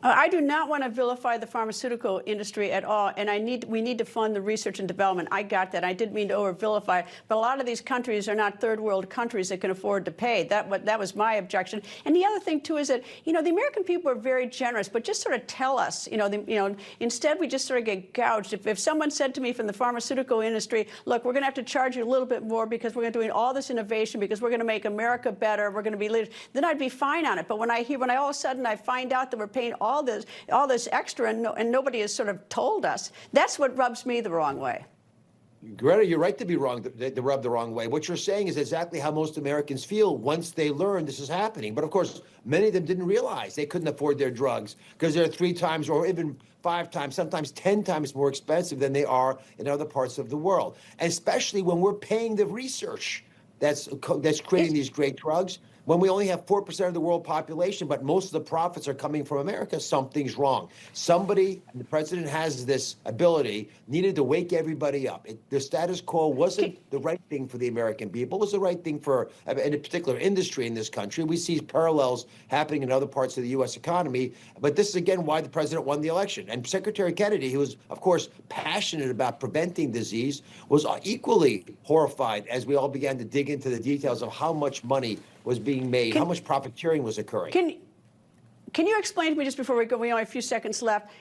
I do not want to vilify the pharmaceutical industry at all, and we need to fund the research and development. I got that. I didn't mean to over-vilify, but a lot of these countries are not third-world countries that can afford to pay. That was my objection. And the other thing, too, is that, the American people are very generous, but just sort of tell us, instead we just sort of get gouged. If someone said to me from the pharmaceutical industry, look, we're going to have to charge you a little bit more because we're doing all this innovation, because we're going to make America better, we're going to be leaders, then I'd be fine on it. But when all of a sudden I find out that we're paying all this extra and nobody has sort of told us, that's what rubs me the wrong way. Greta, you're right to be wrong, to rub the wrong way. What you're saying is exactly how most Americans feel once they learn this is happening. But of course, many of them didn't realize they couldn't afford their drugs because they're 3 times or even 5 times, sometimes 10 times more expensive than they are in other parts of the world. And especially when we're paying the research that's creating these great drugs. When we only have 4% of the world population, but most of the profits are coming from America, something's wrong. Somebody, and the president has this ability, needed to wake everybody up. The status quo wasn't the right thing for the American people. It was the right thing for, in a particular industry in this country. We see parallels happening in other parts of the U.S. economy. But this is, again, why the president won the election. And Secretary Kennedy, who was, of course, passionate about preventing disease, was equally horrified as we all began to dig into the details of how much money was being made, how much profiteering was occurring. Can you explain to me, just before we go, we only have a few seconds left,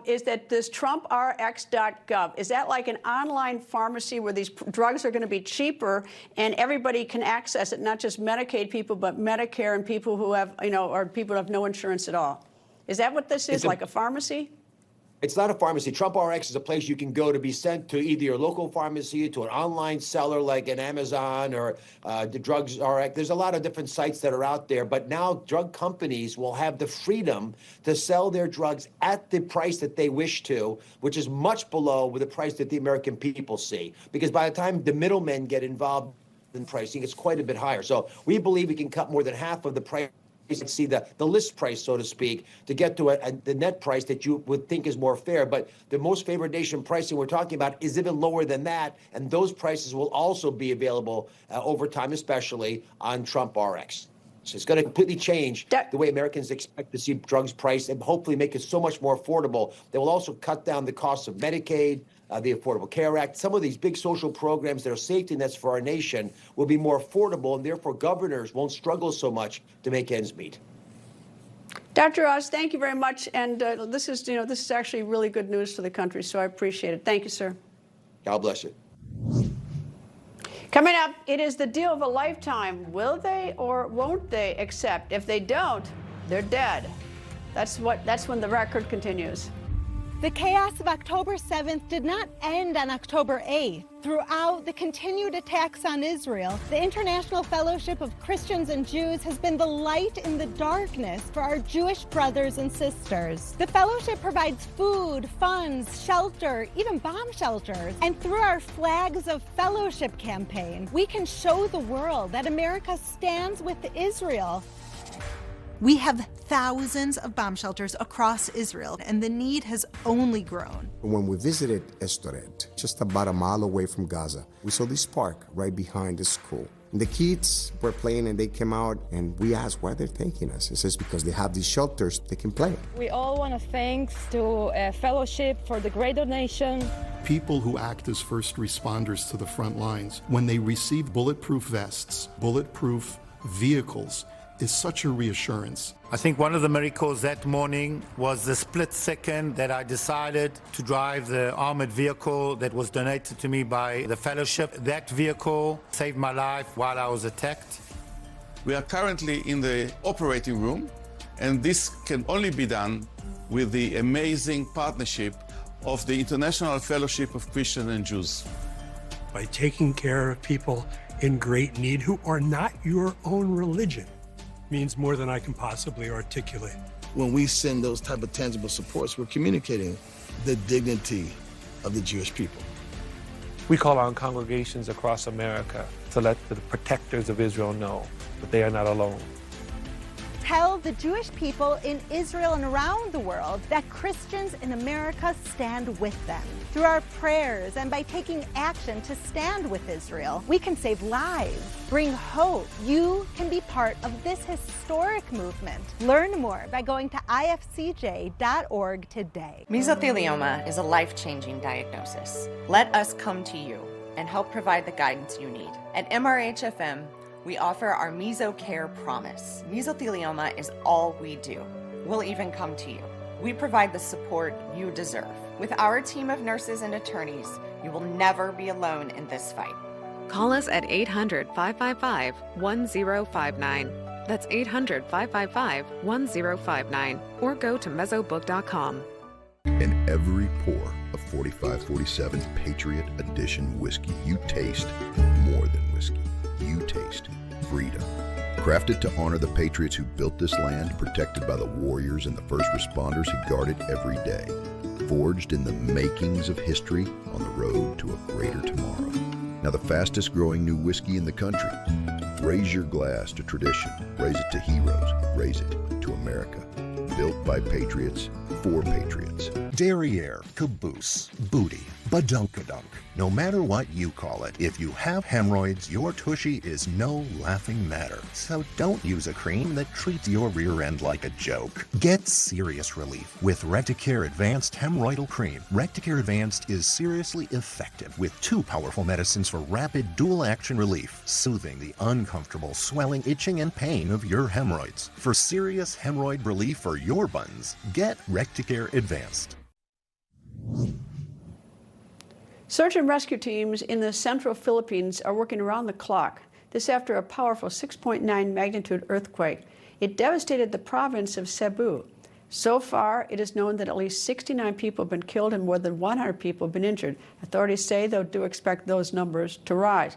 is that this TrumpRx.gov, is that like an online pharmacy where these drugs are going to be cheaper and everybody can access it, not just Medicaid people, but Medicare and people who have, or people who have no insurance at all? Is that what this is, like a pharmacy? It's not a pharmacy. TrumpRx is a place you can go to be sent to either your local pharmacy, to an online seller like an Amazon or the Drugs RX. There's a lot of different sites that are out there, but now drug companies will have the freedom to sell their drugs at the price that they wish to, which is much below the price that the American people see. Because by the time the middlemen get involved in pricing, it's quite a bit higher. So we believe we can cut more than half of the price, see the list price, so to speak, to get to the net price that you would think is more fair. But the most favored nation pricing we're talking about is even lower than that, and those prices will also be available over time, especially on TrumpRx. So it's going to completely change the way Americans expect to see drugs priced and hopefully make it so much more affordable. They will also cut down the cost of Medicaid, the Affordable Care Act. Some of these big social programs that are safety nets for our nation will be more affordable, and therefore governors won't struggle so much to make ends meet. Dr. Oz, thank you very much. And this is actually really good news for the country, so I appreciate it. Thank you, sir. God bless you. Coming up, it is the deal of a lifetime. Will they or won't they accept? If they don't, they're dead. That's when the record continues. The chaos of October 7th did not end on October 8th. Throughout the continued attacks on Israel, the International Fellowship of Christians and Jews has been the light in the darkness for our Jewish brothers and sisters. The fellowship provides food, funds, shelter, even bomb shelters. And through our Flags of Fellowship campaign, we can show the world that America stands with Israel. We have thousands of bomb shelters across Israel, and the need has only grown. When we visited Estoret, just about a mile away from Gaza, we saw this park right behind the school. And the kids were playing and they came out and we asked why they're taking us. It says because they have these shelters, they can play. We all want to thank to Fellowship for the great donation. People who act as first responders to the front lines, when they receive bulletproof vests, bulletproof vehicles, is such a reassurance. I think one of the miracles that morning was the split second that I decided to drive the armored vehicle that was donated to me by the fellowship. That vehicle saved my life while I was attacked. We are currently in the operating room, and this can only be done with the amazing partnership of the International Fellowship of Christians and Jews. By taking care of people in great need who are not your own religion, means more than I can possibly articulate. When we send those type of tangible supports, we're communicating the dignity of the Jewish people. We call on congregations across America to let the protectors of Israel know that they are not alone. Tell the Jewish people in Israel and around the world that Christians in America stand with them. Through our prayers and by taking action to stand with Israel, we can save lives, bring hope. You can be part of this historic movement. Learn more by going to ifcj.org today. Mesothelioma is a life-changing diagnosis. Let us come to you and help provide the guidance you need. At MRHFM, we offer our Meso Care Promise. Mesothelioma is all we do. We'll even come to you. We provide the support you deserve. With our team of nurses and attorneys, you will never be alone in this fight. Call us at 800-555-1059. That's 800-555-1059. Or go to mesobook.com. In every pour of 4547 Patriot Edition whiskey, you taste more than whiskey. You taste freedom. Crafted to honor the patriots who built this land, protected by the warriors and the first responders who guard it every day. Forged in the makings of history on the road to a greater tomorrow. Now the fastest growing new whiskey in the country. Raise your glass to tradition. Raise it to heroes. Raise it to America. Built by patriots, for patriots. Derriere, caboose, booty, badunkadunk. No matter what you call it, if you have hemorrhoids, your tushy is no laughing matter. So don't use a cream that treats your rear end like a joke. Get serious relief with Recticare Advanced Hemorrhoidal Cream. Recticare Advanced is seriously effective with 2 powerful medicines for rapid dual-action relief, soothing the uncomfortable swelling, itching, and pain of your hemorrhoids. For serious hemorrhoid relief for your buns, get Recticare Advanced. Search and rescue teams in the central Philippines are working around the clock. This after a powerful 6.9 magnitude earthquake. It devastated the province of Cebu. So far, it is known that at least 69 people have been killed and more than 100 people have been injured. Authorities say they do expect those numbers to rise.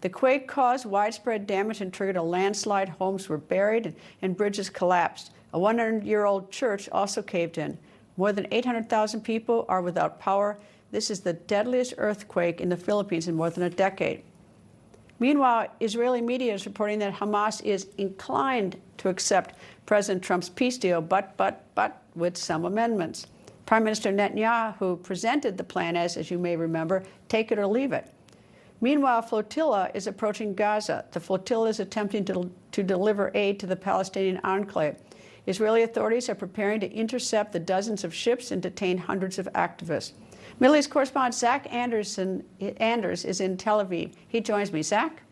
The quake caused widespread damage and triggered a landslide. Homes were buried and bridges collapsed. A 100-year-old church also caved in. More than 800,000 people are without power. This is the deadliest earthquake in the Philippines in more than a decade. Meanwhile, Israeli media is reporting that Hamas is inclined to accept President Trump's peace deal, but with some amendments. Prime Minister Netanyahu presented the plan as you may remember, take it or leave it. Meanwhile, flotilla is approaching Gaza. The flotilla is attempting to deliver aid to the Palestinian enclave. Israeli authorities are preparing to intercept the dozens of ships and detain hundreds of activists. Middle East correspondent Zach Anders is in Tel Aviv. He joins me. Zach?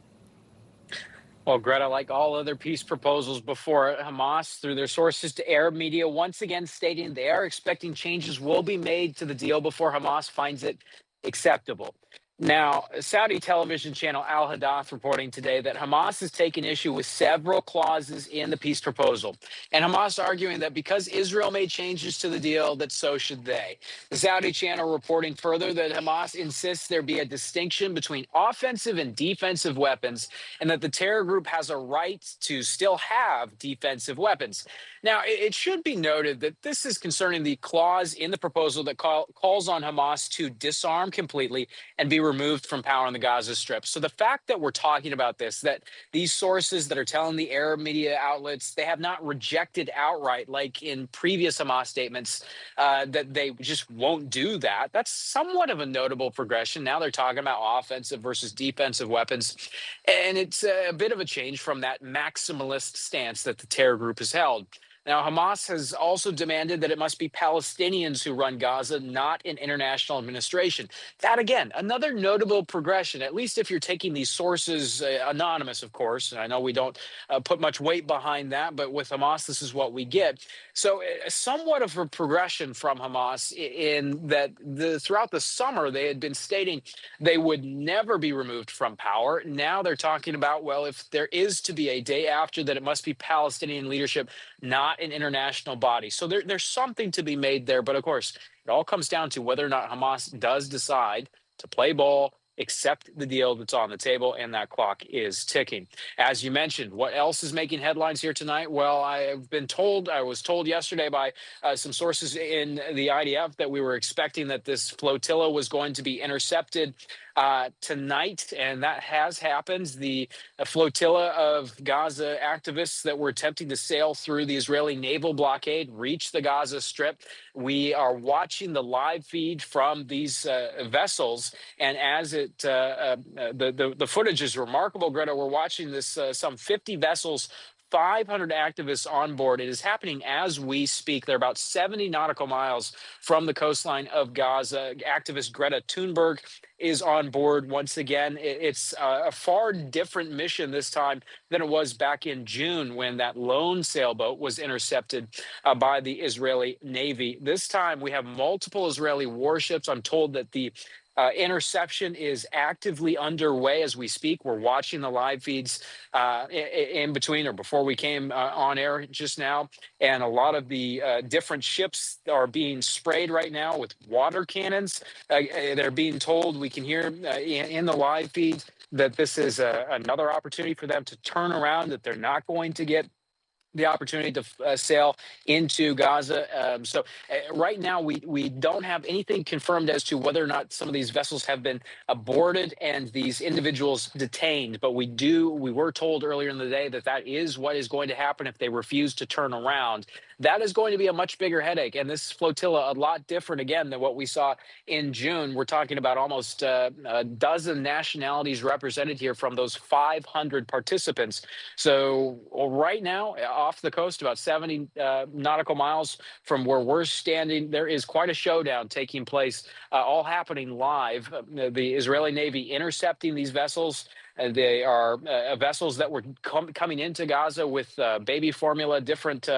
Well, Greta, like all other peace proposals before it, Hamas, through their sources to Arab media, once again stating they are expecting changes will be made to the deal before Hamas finds it acceptable. Now, Saudi television channel Al Hadath reporting today that Hamas has taken issue with several clauses in the peace proposal, and Hamas arguing that because Israel made changes to the deal, that so should they. The Saudi channel reporting further that Hamas insists there be a distinction between offensive and defensive weapons, and that the terror group has a right to still have defensive weapons. Now, it should be noted that this is concerning the clause in the proposal that calls on Hamas to disarm completely and be removed from power on the Gaza Strip. So the fact that we're talking about this, that these sources that are telling the Arab media outlets, they have not rejected outright, like in previous Hamas statements, that they just won't do that. That's somewhat of a notable progression. Now they're talking about offensive versus defensive weapons. And it's a bit of a change from that maximalist stance that the terror group has held. Now, Hamas has also demanded that it must be Palestinians who run Gaza, not an international administration. That, again, another notable progression, at least if you're taking these sources anonymous, of course. And I know we don't put much weight behind that, but with Hamas, this is what we get. So somewhat of a progression from Hamas in that throughout the summer, they had been stating they would never be removed from power. Now they're talking about, well, if there is to be a day after, that it must be Palestinian leadership, not an international body. So there's something to be made there. But of course, it all comes down to whether or not Hamas does decide to play ball, accept the deal that's on the table, and that clock is ticking. As you mentioned, what else is making headlines here tonight? Well, I was told yesterday by some sources in the IDF that we were expecting that this flotilla was going to be intercepted tonight, and that has happened. The flotilla of Gaza activists that were attempting to sail through the Israeli naval blockade reached the Gaza Strip. We are watching the live feed from these vessels, and as the footage is remarkable, Greta. We're watching this some 50 vessels, 500 activists on board. It is happening as we speak. They're about 70 nautical miles from the coastline of Gaza. Activist Greta Thunberg is on board once again. It's a far different mission this time than it was back in June when that lone sailboat was intercepted by the Israeli Navy. This time we have multiple Israeli warships. I'm told that the interception is actively underway as we speak. We're watching the live feeds in between or before we came on air just now. And a lot of the different ships are being sprayed right now with water cannons. They're being told, we can hear in the live feeds, that this is another opportunity for them to turn around, that they're not going to get the opportunity to sail into Gaza. So right now, we don't have anything confirmed as to whether or not some of these vessels have been aborted and these individuals detained. But we were told earlier in the day that that is what is going to happen if they refuse to turn around. That is going to be a much bigger headache. And this flotilla, a lot different, again, than what we saw in June. We're talking about almost a dozen nationalities represented here from those 500 participants. So right now, off the coast, about 70 nautical miles from where we're standing, there is quite a showdown taking place, all happening live. The Israeli Navy intercepting these vessels. They are vessels that were coming into Gaza with baby formula, different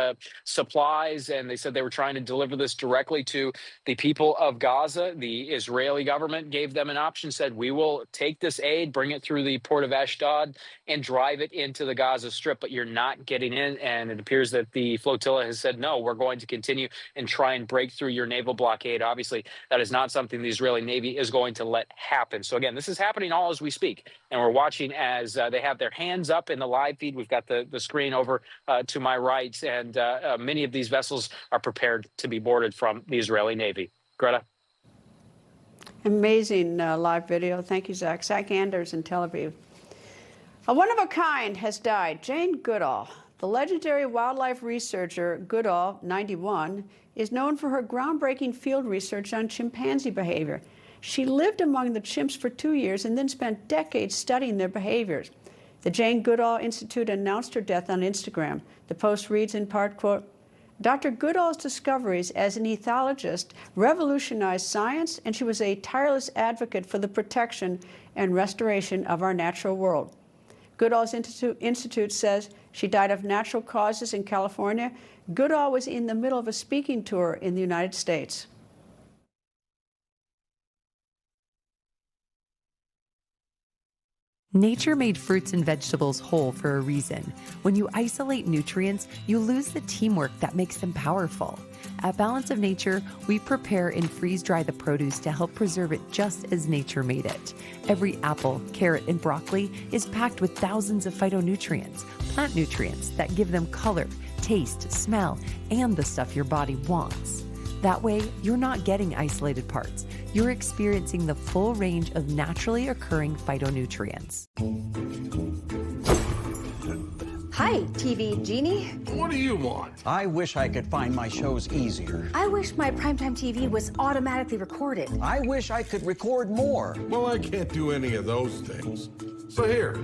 supplies, and they said they were trying to deliver this directly to the people of Gaza. The Israeli government gave them an option, said, we will take this aid, bring it through the port of Ashdod, and drive it into the Gaza Strip, but you're not getting in. And it appears that the flotilla has said, no, we're going to continue and try and break through your naval blockade. Obviously, that is not something the Israeli Navy is going to let happen. So again, this is happening all as we speak, and we're watching as they have their hands up in the live feed. We've got the screen over to my right, and many of these vessels are prepared to be boarded from the Israeli Navy. Greta? Amazing live video. Thank you, Zach. Zach Anders in Tel Aviv. A one-of-a-kind has died. Jane Goodall, the legendary wildlife researcher Goodall, 91, is known for her groundbreaking field research on chimpanzee behavior. She lived among the chimps for 2 years and then spent decades studying their behaviors. The Jane Goodall Institute announced her death on Instagram. The post reads in part, quote, Dr. Goodall's discoveries as an ethologist revolutionized science, and she was a tireless advocate for the protection and restoration of our natural world. Goodall's Institute says she died of natural causes in California. Goodall was in the middle of a speaking tour in the United States. Nature made fruits and vegetables whole for a reason. When you isolate nutrients, you lose the teamwork that makes them powerful. At Balance of Nature, we prepare and freeze-dry the produce to help preserve it just as nature made it. Every apple, carrot, and broccoli is packed with thousands of phytonutrients, plant nutrients that give them color, taste, smell, and the stuff your body wants. That way, you're not getting isolated parts. You're experiencing the full range of naturally occurring phytonutrients. Hi, TV Genie. What do you want? I wish I could find my shows easier. I wish my primetime TV was automatically recorded. I wish I could record more. Well, I can't do any of those things. So here,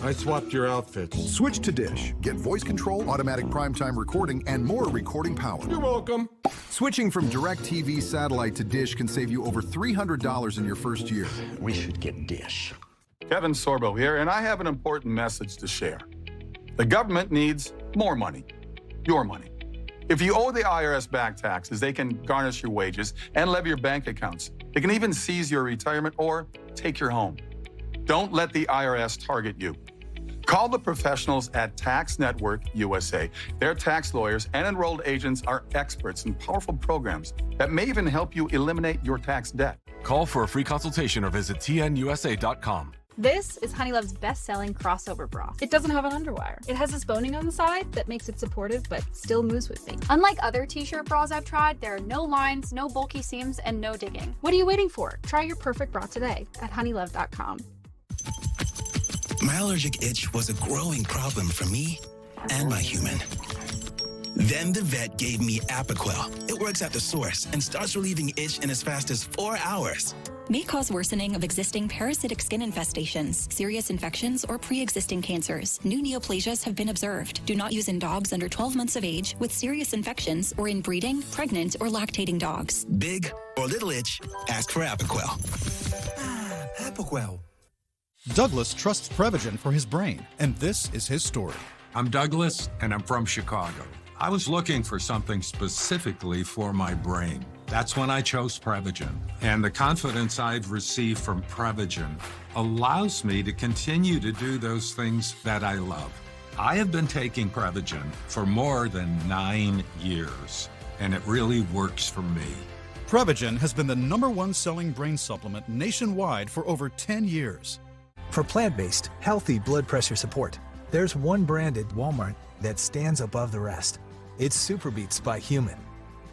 I swapped your outfits. Switch to Dish. Get voice control, automatic primetime recording, and more recording power. You're welcome. Switching from DirecTV satellite to Dish can save you over $300 in your first year. We should get Dish. Kevin Sorbo here, and I have an important message to share. The government needs more money, your money. If you owe the IRS back taxes, they can garnish your wages and levy your bank accounts. They can even seize your retirement or take your home. Don't let the IRS target you. Call the professionals at Tax Network USA. Their tax lawyers and enrolled agents are experts in powerful programs that may even help you eliminate your tax debt. Call for a free consultation or visit tnusa.com. This is Honeylove's best-selling crossover bra. It doesn't have an underwire. It has this boning on the side that makes it supportive but still moves with me. Unlike other t-shirt bras I've tried, there are no lines, no bulky seams, and no digging. What are you waiting for? Try your perfect bra today at honeylove.com. My allergic itch was a growing problem for me and my human. Then the vet gave me Apoquel. It works at the source and starts relieving itch in as fast as 4 hours. May cause worsening of existing parasitic skin infestations, serious infections, or pre-existing cancers. New neoplasias have been observed. Do not use in dogs under 12 months of age with serious infections or in breeding, pregnant, or lactating dogs. Big or little itch, ask for Apoquel. Apoquel. Douglas trusts Prevagen for his brain, and this is his story. I'm Douglas, and I'm from Chicago. I was looking for something specifically for my brain. That's when I chose Prevagen. And the confidence I've received from Prevagen allows me to continue to do those things that I love. I have been taking Prevagen for more than 9 years, and it really works for me. Prevagen has been the #1 selling brain supplement nationwide for over 10 years. For plant-based, healthy blood pressure support, there's one brand at Walmart that stands above the rest. It's Superbeats by Human.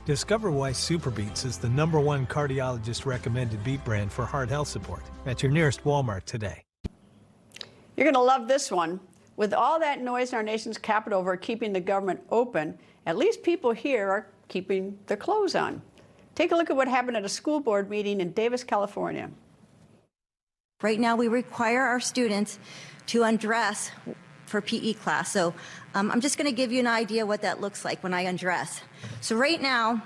Discover why Superbeats is the #1 cardiologist-recommended beet brand for heart health support at your nearest Walmart today. You're going to love this one. With all that noise in our nation's capital over keeping the government open, at least people here are keeping their clothes on. Take a look at what happened at a school board meeting in Davis, California. Right now, we require our students to undress for PE class. So I'm just going to give you an idea what that looks like when I undress. So right now,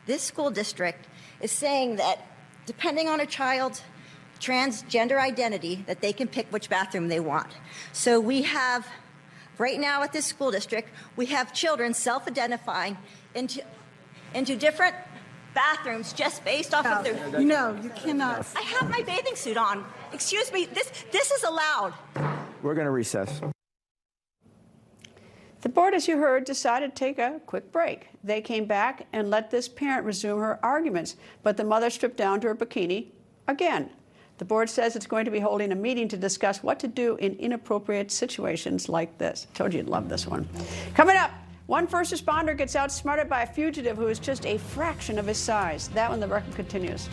this school district is saying that depending on a child's transgender identity, that they can pick which bathroom they want. So we have, right now at this school district, we have children self-identifying into different bathrooms just based off of their... No, you cannot. I have my bathing suit on. Excuse me, this is allowed. We're going to recess. The board, as you heard, decided to take a quick break. They came back and let this parent resume her arguments, but the mother stripped down to her bikini again. The board says it's going to be holding a meeting to discuss what to do in inappropriate situations like this. Told you you'd love this one. Coming up, one first responder gets outsmarted by a fugitive who is just a fraction of his size. That when the record continues.